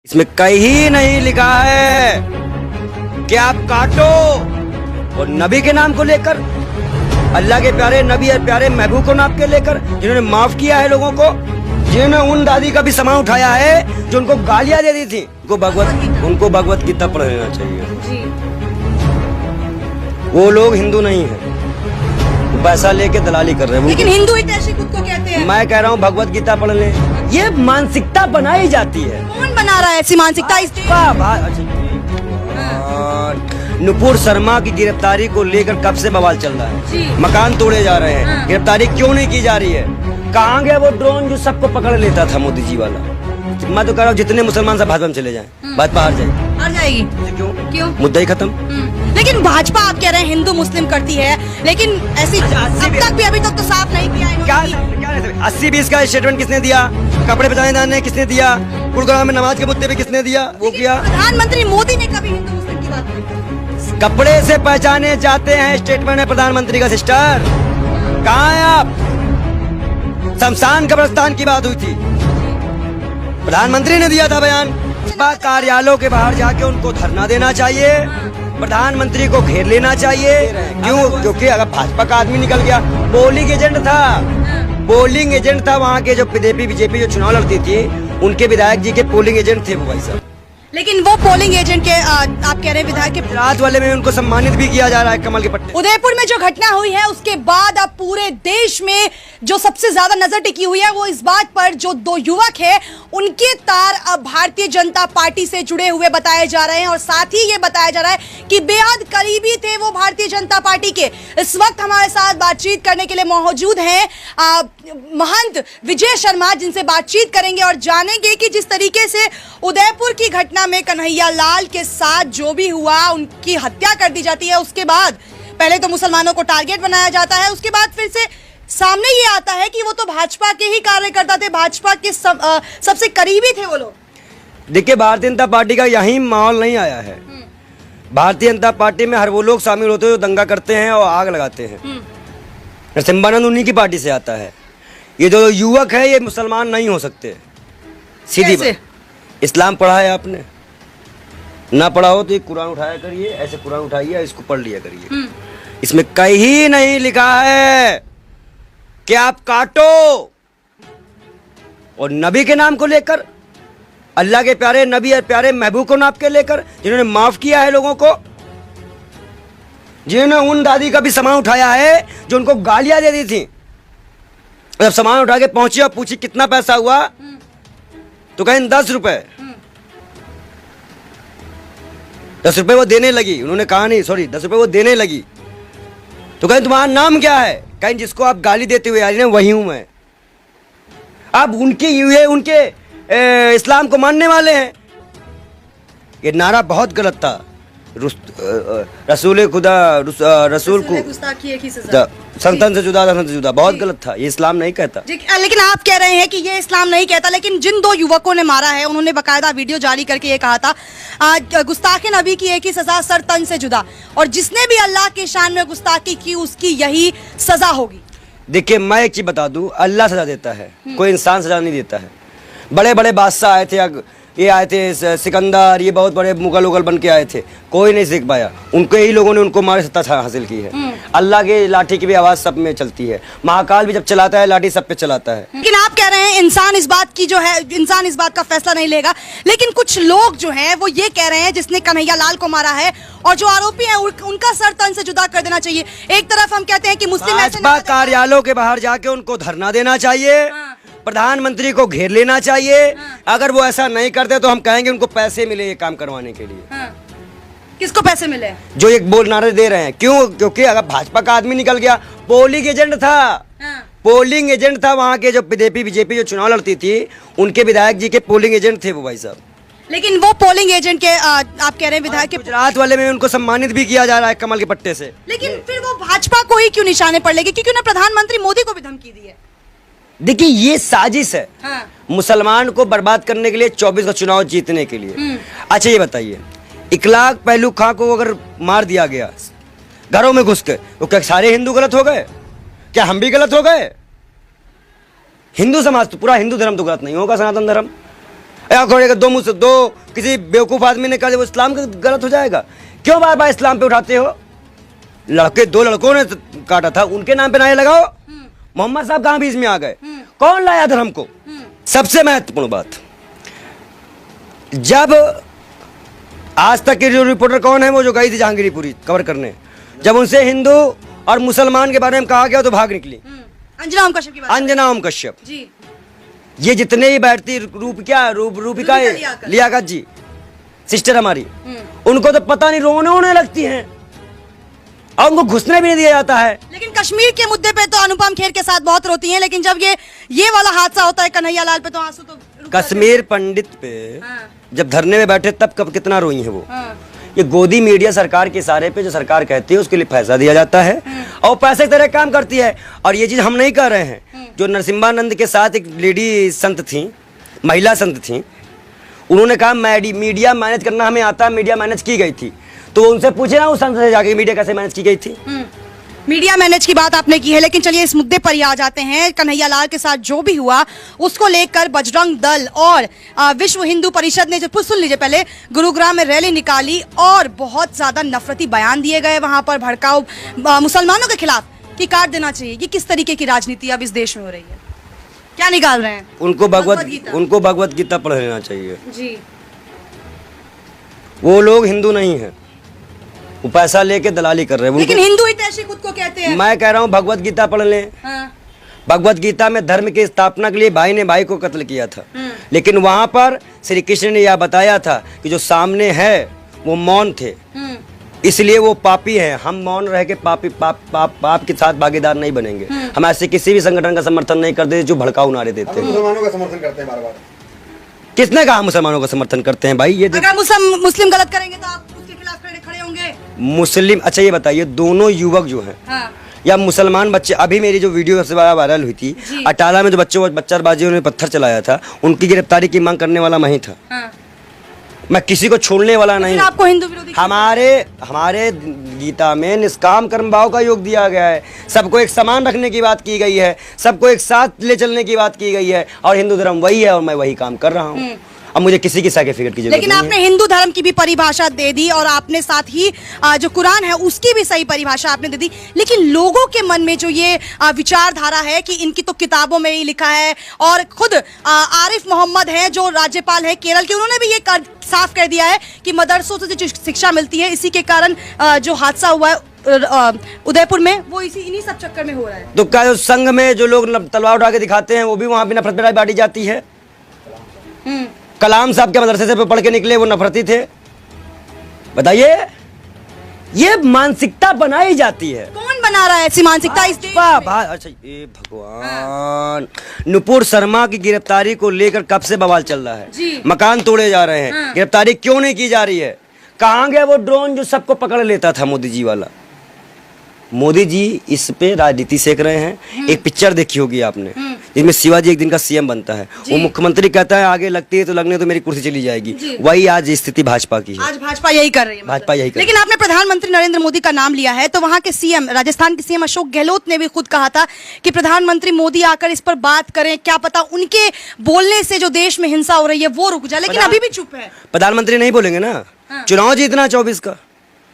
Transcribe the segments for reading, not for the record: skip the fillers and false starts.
इसमें कहीं नहीं लिखा है कि आप काटो और नबी के नाम को लेकर, अल्लाह के प्यारे नबी और प्यारे महबूब को नाम के लेकर, जिन्होंने माफ किया है लोगों को, जिन्होंने उन दादी का भी सामान उठाया है जो उनको गालियां दे दी थी, उनको भगवत गीता पढ़ लेना चाहिए। वो लोग हिंदू नहीं है, पैसा लेके दलाली कर रहे हैं। लेकिन हिंदू ही कैसे खुद को कहते हैं? मैं कह रहा हूँ भगवत गीता पढ़ ले। ये मानसिकता बनाई जाती है। कौन बना रहा है ऐसी मानसिकता? नुपुर शर्मा की गिरफ्तारी को लेकर कब से बवाल चल रहा है, मकान तोड़े जा रहे हैं, गिरफ्तारी क्यों नहीं की जा रही है? कहाँ गया वो ड्रोन जो सबको पकड़ लेता था मोदी जी वाला? मैं तो कह रहा हूँ जितने मुसलमान सब भाजपा में चले जाएं, भाजपा हार जाएगी। क्यों? मुद्दा ही खत्म। लेकिन भाजपा आप कह रहे हैं हिंदू मुस्लिम करती है, लेकिन ऐसी अब तक भी अभी तक तो साफ नहीं किया है। क्या 80-20 का स्टेटमेंट किसने दिया? कपड़े बचाने ने किसने दिया? गुरुग्राम में नमाज के मुद्दे पे किसने दिया? वो किया प्रधानमंत्री मोदी ने कभी हिंदू मुस्लिम की बात नहीं। कपड़े से पहचाने जाते हैं स्टेटमेंट है प्रधानमंत्री का। सिस्टर कहाँ है आप? शमशान कब्रिस्तान की बात हुई थी, प्रधानमंत्री ने दिया था बयान। कार्यालयों के बाहर जाके उनको धरना देना चाहिए, प्रधानमंत्री को घेर लेना चाहिए। क्यों? क्योंकि अगर भाजपा का आदमी निकल गया, पोलिंग एजेंट था वहाँ के जो बीजेपी जो चुनाव लड़ती थी, उनके विधायक जी के पोलिंग एजेंट थे वो भाई साहब। लेकिन वो पोलिंग एजेंट के आप कह रहे हैं विधायक के रात वाले में उनको सम्मानित भी किया जा रहा है कमल के पट्टे। उदयपुर में जो घटना हुई है उसके बाद अब पूरे देश में जो सबसे ज्यादा नजर टिकी हुई है वो इस बात पर जो दो युवक हैं उनके तार अब भारतीय जनता पार्टी से जुड़े हुए बताए जा रहे हैं, और साथ ही ये बताया जा रहा है कि बेहद करीबी थे वो भारतीय जनता पार्टी के। इस वक्त हमारे साथ बातचीत करने के लिए मौजूद हैं महंत विजय शर्मा, जिनसे बातचीत करेंगे और जानेंगे कि जिस तरीके से उदयपुर की घटना में कन्हैया लाल के साथ जो भी हुआ, उनकी हत्या कर दी जाती है, उसके बाद पहले तो मुसलमानों को टारगेट बनाया जाता है, उसके बाद फिर से सामने ये आता है कि वो तो भाजपा के ही कार्यकर्ता थे, भाजपा के सबसे करीबी थे वो लोग। देखिए भारतीय जनता पार्टी का यही माहौल नहीं आया है। भारतीय जनता पार्टी में हर वो लोग शामिल होते हैं जो दंगा करते हैं और आग लगाते हैं। नरसिम्हानंद उन्हीं की पार्टी से आता है। ये जो युवक है ये मुसलमान नहीं हो सकते, सीधी बात। इस्लाम पढ़ा है आपने? ना पढ़ा हो तो एक कुरान उठाया करिए, ऐसे कुरान उठाइए, इसको पढ़ लिया करिए। इसमें कहीं नहीं लिखा है कि आप काटो और नबी के नाम को लेकर, अल्लाह के प्यारे नबी और प्यारे महबूब को नाम के लेकर, जिन्होंने माफ किया है लोगों को, जिन्होंने उन दादी का भी सामान उठाया है जो उनको गालियां दे दी थी। जब सामान उठा के पहुंची और पूछी कितना पैसा हुआ तो कहें 10 रुपए। 10 रुपए वो देने लगी, उन्होंने कहा नहीं, सॉरी 10 रुपए वो देने लगी तो कहें तुम्हारा नाम क्या है? कहें जिसको आप गाली देते हुए आ रही हैं वही हूं मैं। आप उनके इस्लाम को मानने वाले हैं। ये नारा बहुत गलत था। रसूल खुदा रसूल को संतन से जुदा बहुत गलत था। ये इस्लाम नहीं कहता। लेकिन आप कह रहे हैं कि ये इस्लाम नहीं कहता, लेकिन जिन दो युवकों ने मारा है उन्होंने बकायदा वीडियो जारी करके ये कहा था गुस्ताखी नबी की एक ही सजा, सर तन से जुदा, और जिसने भी अल्लाह के शान में गुस्ताखी की उसकी यही सजा होगी। देखिए मैं एक चीज बता दूं, अल्लाह सजा देता है, कोई इंसान सजा नहीं देता है। बड़े बड़े बादशाह आए थे, ये आए थे सिकंदर, ये बहुत बड़े मुगल उगल बन के आए थे, कोई नहीं सीख पाया। उनके ही लोगों ने उनको मारे सत्ता हासिल की है। अल्लाह के लाठी की भी आवाज सब में चलती है, महाकाल भी जब चलाता है लाठी सब पे चलाता है। लेकिन आप कह रहे हैं इंसान इस बात का फैसला नहीं लेगा, लेकिन कुछ लोग जो हैं वो ये कह रहे हैं जिसने कन्हैया लाल को मारा है और जो आरोपी हैं उनका सर तन से जुदा कर देना चाहिए। एक तरफ हम कहते हैं कि मुस्लिम भाजपा कार्यालयों के बाहर जाके उनको धरना देना चाहिए, प्रधानमंत्री को घेर लेना चाहिए। अगर वो ऐसा नहीं करते तो हम कहेंगे उनको पैसे मिले ये काम करवाने के लिए। किसको पैसे मिले? जो एक बोल नारे दे रहे हैं। क्यों? क्योंकि अगर भाजपा का आदमी निकल गया, पोलिंग एजेंट था वहाँ के जो बीजेपी जो चुनाव लड़ती थी, उनके विधायक जी के पोलिंग एजेंट थे वो भाई साहब। लेकिन वो पोलिंग एजेंट के आप कह रहे हैं विधायक के गुजरात वाले में उनको सम्मानित भी किया जा रहा है कमल के पट्टे से। लेकिन फिर वो भाजपा को ही क्यों निशाने पर लेगी? क्योंकि उन्होंने प्रधानमंत्री मोदी को भी धमकी दी है। देखिए ये साजिश है मुसलमान को बर्बाद करने के लिए, 24 का चुनाव जीतने के लिए। अच्छा ये बताइए, इखलाक पहलू खां को अगर मार दिया गया घरों में घुस के, तो क्या सारे हिंदू गलत हो गए? क्या हम भी गलत हो गए? हिंदू समाज तो, पूरा हिंदू धर्म तो गलत नहीं होगा, सनातन धर्म। या दो किसी बेवकूफ़ आदमी ने कहा वो इस्लाम का गलत हो जाएगा। क्यों बार बार इस्लाम पे उठाते हो? दो लड़कों ने काटा था, उनके नाम पे नारे लगाओ। मोहम्मद साहब कहाँ बीच में आ गए? कौन लाया धर्म को? सबसे महत्वपूर्ण बात, जब आज तक के जो रिपोर्टर कौन है, वो जो गई थी जहांगीरपुरी कवर करने, जब उनसे हिंदू और मुसलमान के बारे में कहा गया तो भाग निकली। अंजना ओम कश्यप की बात। अंजना ओम कश्यप जी। ये जितने ही बैठती रूपिका लियाकत जी, सिस्टर हमारी, उनको तो पता नहीं रोने होने लगती हैं और उनको घुसने भी नहीं दिया जाता है। लेकिन कश्मीर के मुद्दे पे तो अनुपम खेर के साथ बहुत रोती हैं, लेकिन जब ये वाला हादसा होता है कन्हैया लाल पे तो आंसू तो कश्मीर पंडित पे जब धरने में बैठे तब कब कितना रोई है वो। ये गोदी मीडिया सरकार के इशारे पे जो सरकार कहती है उसके लिए पैसा दिया जाता है और पैसे की तरह काम करती है। और ये चीज हम नहीं कर रहे हैं। जो नरसिम्हानंद के साथ एक लेडी संत थी, महिला संत थी, उन्होंने कहा मीडिया मैनेज करना हमें आता है, मीडिया मैनेज की गई थी। तो उनसे पूछे ना उस संत से जाके मीडिया कैसे मैनेज की गई थी। मीडिया मैनेज की बात आपने की है, लेकिन चलिए इस मुद्दे पर ही आ जाते हैं। कन्हैया लाल के साथ जो भी हुआ उसको लेकर बजरंग दल और विश्व हिंदू परिषद ने, जो सुन लीजिए पहले, गुरुग्राम में रैली निकाली और बहुत ज्यादा नफरती बयान दिए गए वहां पर, भड़काऊ मुसलमानों के खिलाफ कि काट देना चाहिए। ये किस तरीके की राजनीति अब इस देश में हो रही है? क्या निकाल रहे हैं? उनको भगवत गीता पढ़ लेना चाहिए जी। वो लोग हिंदू नहीं है, वो पैसा लेके दलाली कर रहे हैं। लेकिन हिंदू ही तैशी खुद को कहते हैं। मैं कह रहा हूँ भगवत गीता पढ़ लें। हाँ। भगवत गीता में धर्म की स्थापना के लिए भाई ने भाई को कत्ल किया था, लेकिन वहां पर श्री कृष्ण ने यह बताया था कि जो सामने है वो मौन थे, इसलिए वो पापी हैं। हम मौन रह के पाप के साथ भागीदार नहीं बनेंगे। हम ऐसे किसी भी संगठन का समर्थन नहीं करते जो भड़काऊ नारे देते हैं। मुसलमानों का समर्थन करते हैं बार-बार। किसने कहा मुसलमानों का समर्थन करते हैं? भाई ये अगर मुस्लिम गलत करेंगे तो आप उसके खिलाफ खड़े होंगे? मुस्लिम, अच्छा ये बताइए, दोनों युवक जो हैं, हाँ। या मुसलमान बच्चे, अभी मेरी जो वीडियो सबसे बड़ा वायरल हुई थी, अटाला में जो बच्चाबाजियों ने पत्थर चलाया था, उनकी गिरफ्तारी की मांग करने वाला मैं ही था। हाँ। मैं किसी को छोड़ने वाला नहीं। आपको हिंदू विरोधी हमारे गीता में निष्काम कर्म भाव का योग दिया गया है, सबको एक समान रखने की बात की गई है, सबको एक साथ ले चलने की बात की गई है, और हिंदू धर्म वही है और मैं वही काम कर रहा हूँ। अब मुझे किसी की सर्टिफिकेट की जरूरत नहीं है। लेकिन आपने हिंदू धर्म की भी परिभाषा दे दी और आपने साथ ही जो कुरान है उसकी भी सही परिभाषा आपने दे दी, लेकिन लोगों के मन में जो ये विचारधारा है कि इनकी तो किताबों में ही लिखा है, और खुद आरिफ मोहम्मद है जो राज्यपाल है केरल के, उन्होंने भी ये साफ कर दिया है कि मदरसों से जो शिक्षा मिलती है, इसी के कारण जो हादसा हुआ है उदयपुर में, वो इन्हीं सब चक्कर में हो रहा है। तो क्या जो संघ में जो लोग तलवार उठा के दिखाते हैं वो भी वहां भी नफरत बांटी जाती है? कलाम साहब के मदरसे से पढ़ के निकले, वो नफरती थे? बताइए, ये मानसिकता बनाई जाती है। कौन बना रहा है ऐसी मानसिकता इस देश में? अच्छा ये भगवान, नुपुर शर्मा की गिरफ्तारी को लेकर कब से बवाल चल रहा है, मकान तोड़े जा रहे हैं, गिरफ्तारी क्यों नहीं की जा रही है? कहाँ गया वो ड्रोन जो सबको पकड़ लेता था, मोदी जी वाला? मोदी जी इस पे राजनीति सेक रहे हैं। एक पिक्चर देखी होगी आपने, जिसमें शिवाजी एक दिन का सीएम बनता है, वो मुख्यमंत्री कहता है आगे लगती है तो लगने तो मेरी कुर्सी चली जाएगी। वही आज स्थिति भाजपा की है। आज भाजपा यही कर रही है, भाजपा यही कर रही है। लेकिन आपने प्रधानमंत्री नरेंद्र मोदी का नाम लिया है, तो वहां के सीएम, राजस्थान के सीएम अशोक गहलोत ने भी खुद कहा था कि प्रधानमंत्री मोदी आकर इस पर बात करें, क्या पता उनके बोलने से जो देश में हिंसा हो रही है वो रुक जाए, लेकिन अभी भी चुप है। प्रधानमंत्री नहीं बोलेंगे ना, चुनाव जीतना 24 का,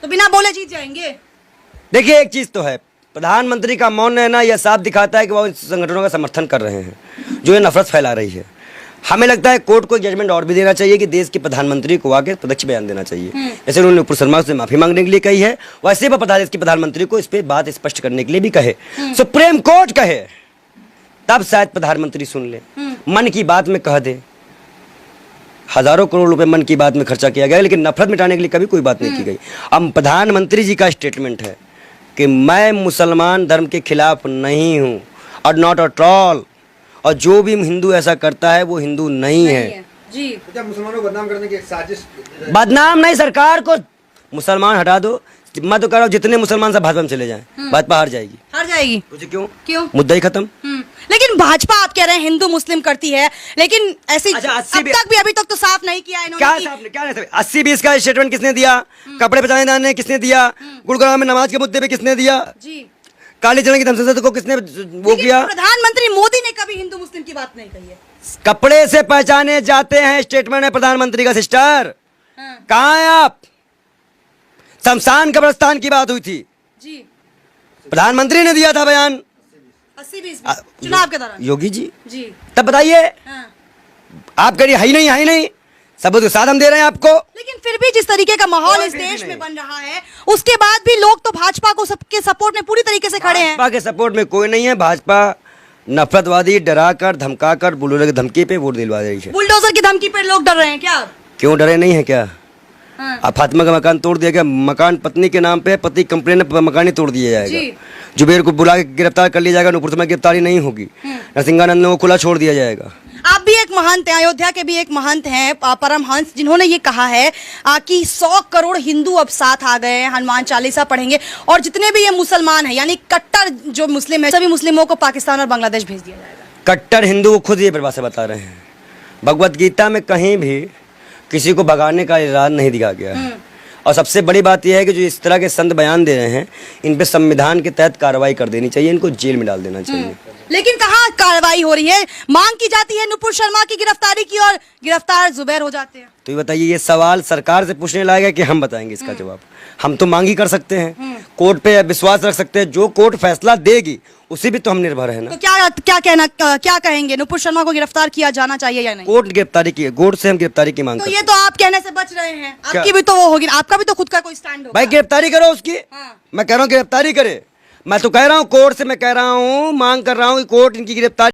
तो बिना बोले जीत जाएंगे। देखिए एक चीज तो है, प्रधानमंत्री का मौन रहना यह साफ दिखाता है कि वो संगठनों का समर्थन कर रहे हैं जो ये नफरत फैला रही है। हमें लगता है कोर्ट को जजमेंट और भी देना चाहिए कि देश के प्रधानमंत्री को आके प्रत्यक्ष बयान देना चाहिए, जैसे उन्होंने नुपुर शर्मा से माफी मांगने के लिए कही है, वैसे देश के प्रधानमंत्री को इस पे बात स्पष्ट करने के लिए भी कहे, सुप्रीम कोर्ट कहे, तब शायद प्रधानमंत्री सुन ले, मन की बात में कह दे। हजारों करोड़ रुपए मन की बात में खर्चा किया गया, लेकिन नफरत मिटाने के लिए कभी कोई बात नहीं की गई। अब प्रधानमंत्री जी का स्टेटमेंट है कि मैं मुसलमान धर्म के खिलाफ नहीं हूँ और नॉट एट ऑल, और जो भी हिंदू ऐसा करता है वो हिंदू नहीं है। जी। जब मुसलमानों को बदनाम करने की एक साजिश, बदनाम नहीं, सरकार को मुसलमान हटा दो। मैं तो कह रहा हूँ जितने मुसलमान सब भाजपा में चले जाएं, भाजपा हार जाएगी। तुझे क्यों मुद्दा ही खत्म। लेकिन भाजपा आप कह रहे हैं हिंदू मुस्लिम करती है, लेकिन ऐसी अभी तक तो साफ नहीं किया इन्होंने। क्या 80-20 का स्टेटमेंट किसने दिया? कपड़े बचाने जाने किसने दिया? गुरुग्राम में नमाज के मुद्दे पे किसने दिया? काली चरण की धमकी को किसने वो किया? प्रधानमंत्री मोदी ने कभी हिंदू मुस्लिम की बात नहीं कही है। कपड़े से पहचाने जाते हैं स्टेटमेंट है प्रधानमंत्री का। सिस्टर कहाँ हैं आप? शमशान कब्रिस्तान की बात हुई थी, जी प्रधानमंत्री ने दिया था बयान 80-20 में, चुनाव के दौरान। योगी जी जी तब बताइए, हाँ। आप करिए है ही नहीं सबूत के साथ हम दे रहे हैं आपको। लेकिन फिर भी जिस तरीके का माहौल कोई इस फिर भी देश में नहीं। बन रहा है, उसके बाद भी लोग तो भाजपा को सबके सपोर्ट में पूरी तरीके से खड़े हैं। भाजपा के सपोर्ट में कोई नहीं है। भाजपा नफरतवादी, डरा कर धमका कर बुलडोजर की धमकी पे वोट दिलवा रही है। बुलडोजर की धमकी पर लोग डर रहे हैं क्या? क्यों डरे नहीं है क्या? हाँ। अब फातिमा का मकान तोड़ दिया गया, मकान पत्नी के नाम पे, पति कंप्लेन पे मकान ही तोड़ दिया जी। जाएगा। जुबेर को बुला के गिरफ्तार कर लिया जाएगा, नूपुर में गिरफ्तारी नहीं होगी, नरसिंहानंद को खुला छोड़ दिया जाएगा। आप भी एक महंत हैं, अयोध्या के भी एक महंत हैं, परमहंस, जिन्होंने ये कहा है कि 100 करोड़ हिंदू अब साथ आ गए हैं, हनुमान चालीसा पढ़ेंगे और जितने भी ये मुसलमान हैं, यानी कट्टर जो मुस्लिम है, सभी मुस्लिमों को पाकिस्तान और बांग्लादेश भेज दिया जाएगा। कट्टर हिंदू खुद ये परिभाषा बता रहे हैं। भगवत गीता में कहीं भी किसी को भगाने का इरादा नहीं दिखा गया है। और सबसे बड़ी बात यह है कि जो इस तरह के संत बयान दे रहे हैं, इन पे संविधान के तहत कार्रवाई कर देनी चाहिए, इनको जेल में डाल देना चाहिए। लेकिन कहाँ कार्रवाई हो रही है? मांग की जाती है नुपुर शर्मा की गिरफ्तारी की और गिरफ्तार जुबैर हो जाते हैं। तो ये बताइए, ये सवाल सरकार से पूछने लायक है कि हम बताएंगे इसका जवाब? हम तो मांग ही कर सकते हैं, कोर्ट पे विश्वास रख सकते हैं, जो कोर्ट फैसला देगी उसी भी तो हम निर्भर है ना। तो क्या कहेंगे, नुपुर शर्मा को गिरफ्तार किया जाना चाहिए या नहीं? कोर्ट गिरफ्तारी की है, कोर्ट से हम गिरफ्तारी की मांग तो करते ये हैं। तो आप कहने से बच रहे हैं, क्या? आपकी भी तो वो होगी, आपका भी तो खुद का कोई स्टैंड होगा। भाई गिरफ्तारी करो उसकी। हाँ। मैं कह रहा हूँ गिरफ्तारी करे। मैं तो कह रहा हूँ कोर्ट से, मैं कह रहा हूँ, मांग कर रहा हूँ कि कोर्ट इनकी गिरफ्तारी